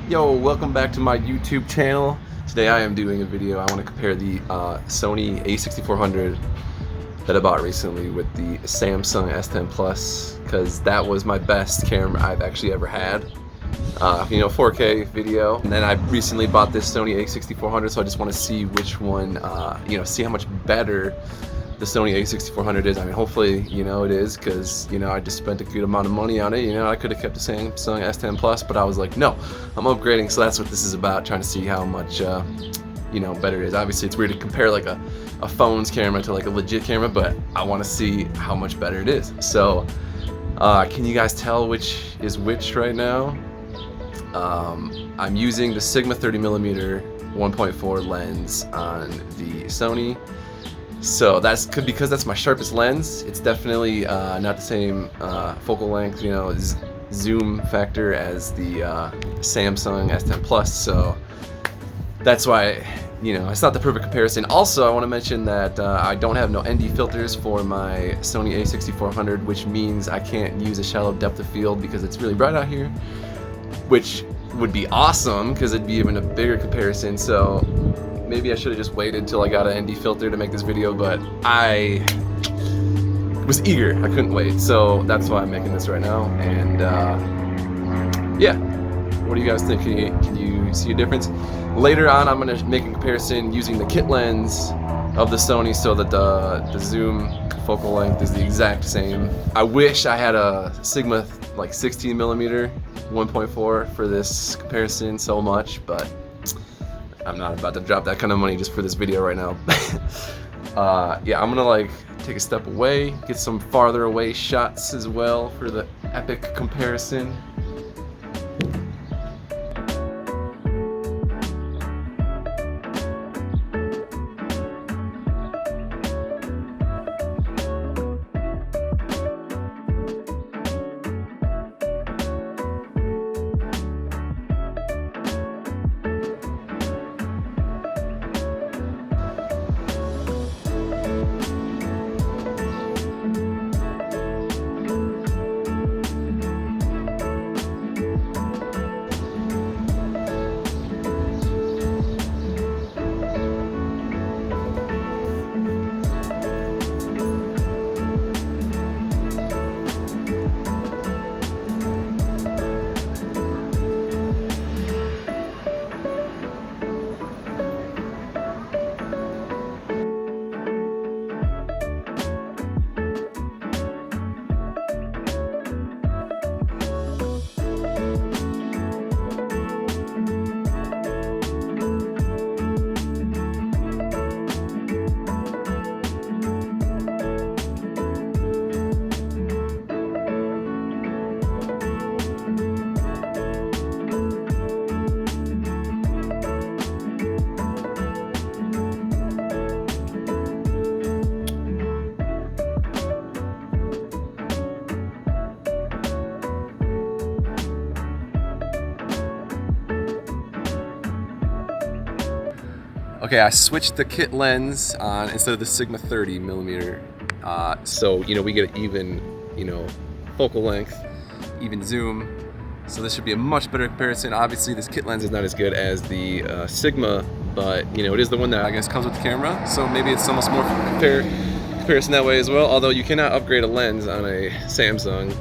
Yo, welcome back to my YouTube channel. Today I am doing a video. I want to compare the Sony a6400 that I bought recently with the Samsung S10 Plus, because that was my best camera I've actually ever had. 4K video. And then I recently bought this Sony a6400, so I just want to see which one, see how much better the Sony a6400 is. I mean, hopefully, it is, because, I just spent a good amount of money on it. I could have kept the Samsung S10 Plus, but I was like, no, I'm upgrading, so that's what this is about, trying to see how much, better it is. Obviously, it's weird to compare like a phone's camera to like a legit camera, but I want to see how much better it is. So, can you guys tell which is which right now? I'm using the Sigma 30mm 1.4 lens on the Sony. So because that's my sharpest lens. It's definitely not the same focal length, zoom factor as the Samsung S10 Plus. So that's why, it's not the perfect comparison. Also, I want to mention that I don't have no ND filters for my Sony a6400, which means I can't use a shallow depth of field because it's really bright out here, which would be awesome because it'd be even a bigger comparison. So maybe I should have just waited till I got an ND filter to make this video, but I was eager. I couldn't wait. So that's why I'm making this right now. And yeah, what do you guys think? Can you see a difference? Later on, I'm going to make a comparison using the kit lens of the Sony so that the zoom focal length is the exact same. I wish I had a Sigma like 16mm 1.4 for this comparison so much, but I'm not about to drop that kind of money just for this video right now. Yeah, I'm gonna take a step away, get some farther away shots as well for the epic comparison. Okay, I switched the kit lens on instead of the Sigma 30mm. So, we get an even, focal length, even zoom. So this should be a much better comparison. Obviously, this kit lens is not as good as the Sigma, but, it is the one that I guess comes with the camera. So maybe it's almost more comparison that way as well. Although you cannot upgrade a lens on a Samsung.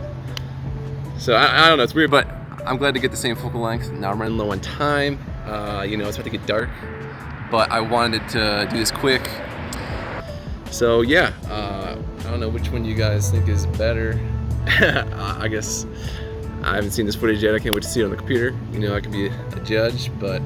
So I don't know, it's weird, but I'm glad to get the same focal length. Now I'm running low on time. It's about to get dark, but I wanted to do this quick. So yeah, I don't know which one you guys think is better. I guess I haven't seen this footage yet. I can't wait to see it on the computer. I can be a judge, but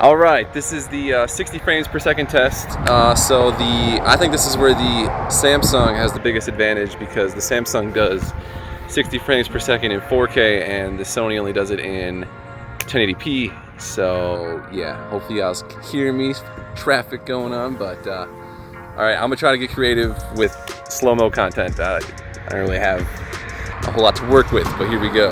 All right, this is the 60 frames per second test. I think this is where the Samsung has the biggest advantage, because the Samsung does 60 frames per second in 4K and the Sony only does it in 1080p. So yeah, hopefully you guys can hear me. Traffic going on, but all right, I'm gonna try to get creative with slow-mo content. I don't really have a whole lot to work with, but here we go.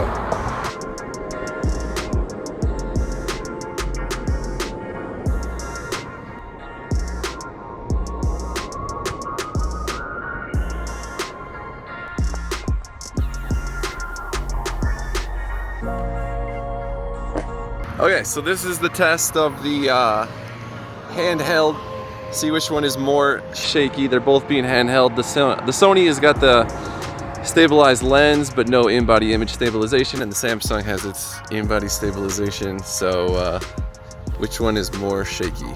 Okay, so this is the test of the handheld. See which one is more shaky. They're both being handheld. The Sony has got the stabilized lens, but no in-body image stabilization, and the Samsung has its in-body stabilization. So, which one is more shaky?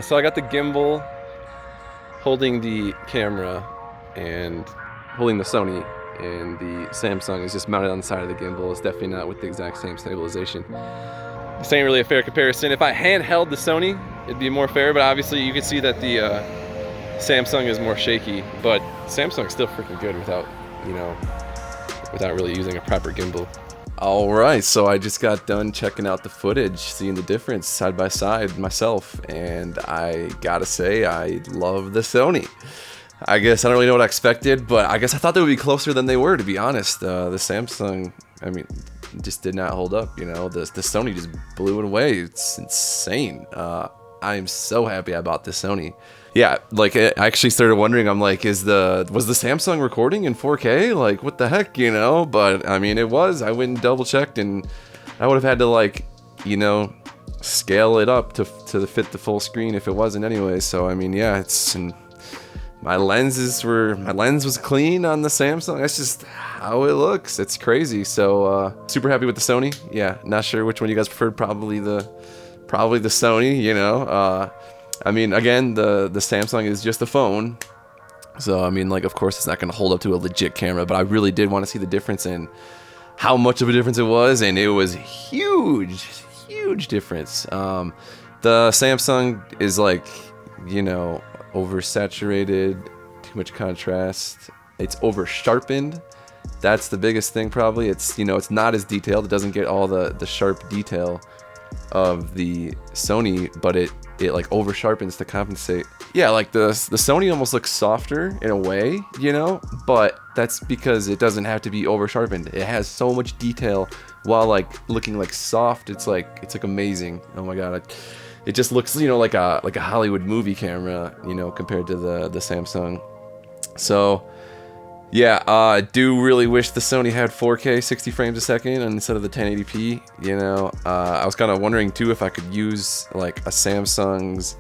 So I got the gimbal holding the camera and holding the Sony, and the Samsung is just mounted on the side of the gimbal. It's definitely not with the exact same stabilization. This ain't really a fair comparison. If I handheld the Sony, it'd be more fair, but obviously you can see that the Samsung is more shaky, but Samsung's still freaking good without, you know, without really using a proper gimbal. Alright, so I just got done checking out the footage, seeing the difference side by side myself, and I gotta say, I love the Sony. I guess I don't really know what I expected, but I guess I thought they would be closer than they were, to be honest. The Samsung, I mean, just did not hold up, you know. The Sony just blew it away. It's insane. I am so happy I bought this Sony. Yeah, like I actually started wondering, I'm like, was the Samsung recording in 4K? Like, what the heck, you know? But I mean, it was. I went and double checked, and I would have had to, like, you know, scale it up to fit the full screen if it wasn't anyway. So I mean, yeah, and my lens was clean on the Samsung. That's just how it looks. It's crazy. So super happy with the Sony. Yeah, not sure which one you guys preferred. Probably the Sony, you know. I mean, again, the Samsung is just a phone, so I mean, like, of course it's not going to hold up to a legit camera, but I really did want to see the difference in how much of a difference it was, and it was huge difference. The Samsung is, like, you know, oversaturated, too much contrast, it's over sharpened. That's the biggest thing, probably. It's, you know, it's not as detailed. It doesn't get all the sharp detail of the Sony, but it like over sharpens to compensate. Yeah, like the Sony almost looks softer in a way, you know, but that's because it doesn't have to be over sharpened. It has so much detail while like looking like soft. It's like amazing. Oh my god, it just looks, you know, like a Hollywood movie camera, you know, compared to the Samsung. So yeah, I do really wish the Sony had 4K 60 frames a second instead of the 1080p, you know. I was kind of wondering too if I could use like a Samsung's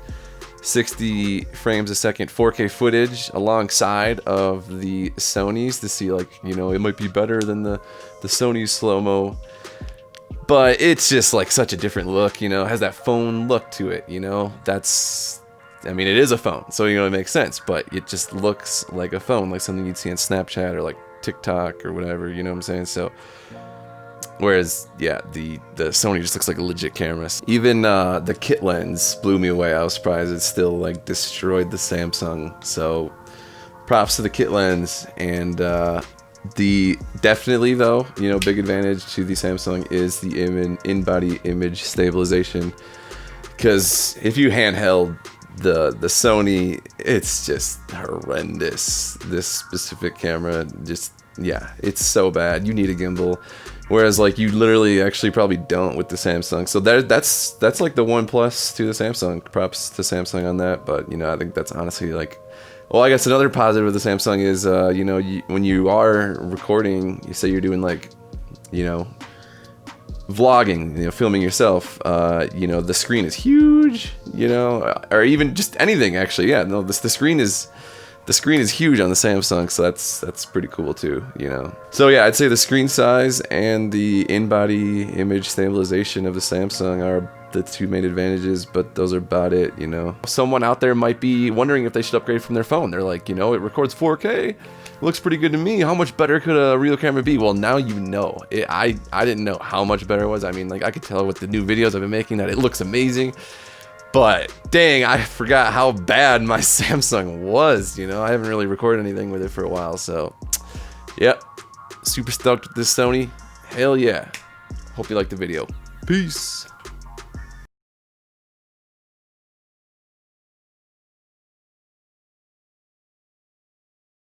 60 frames a second 4K footage alongside of the Sony's to see, like, you know, it might be better than the Sony's slow-mo. But it's just like such a different look, you know, it has that phone look to it, you know. I mean, it is a phone, so, you know, it makes sense, but it just looks like a phone, like something you'd see on Snapchat or like TikTok or whatever, you know what I'm saying? So, whereas, yeah, the Sony just looks like a legit camera. Even the kit lens blew me away. I was surprised it still, like, destroyed the Samsung. So, props to the kit lens. And definitely, though, you know, big advantage to the Samsung is the in-body image stabilization. Because if you handheld the Sony, it's just horrendous. This specific camera, just, yeah, it's so bad. You need a gimbal, whereas like you literally actually probably don't with the Samsung. So that's like the one plus to the Samsung. Props to Samsung on that. But, you know, I think that's honestly like, well, I guess another positive of the Samsung is you know, when you are recording, you say you're doing, like, you know, vlogging, you know, filming yourself, you know, the screen is huge, you know, or even just anything, actually. Yeah, no, the screen is huge on the Samsung, so that's pretty cool too, you know. So yeah, I'd say the screen size and the in-body image stabilization of the Samsung are the two main advantages, but those are about it, you know. Someone out there might be wondering if they should upgrade from their phone. They're like, you know, it records 4K, it looks pretty good to me. How much better could a real camera be? Well, now you know. I didn't know how much better it was. I mean, like, I could tell with the new videos I've been making that it looks amazing. But dang, I forgot how bad my Samsung was, you know. I haven't really recorded anything with it for a while, so yep. Super stoked with this Sony. Hell yeah. Hope you liked the video. Peace.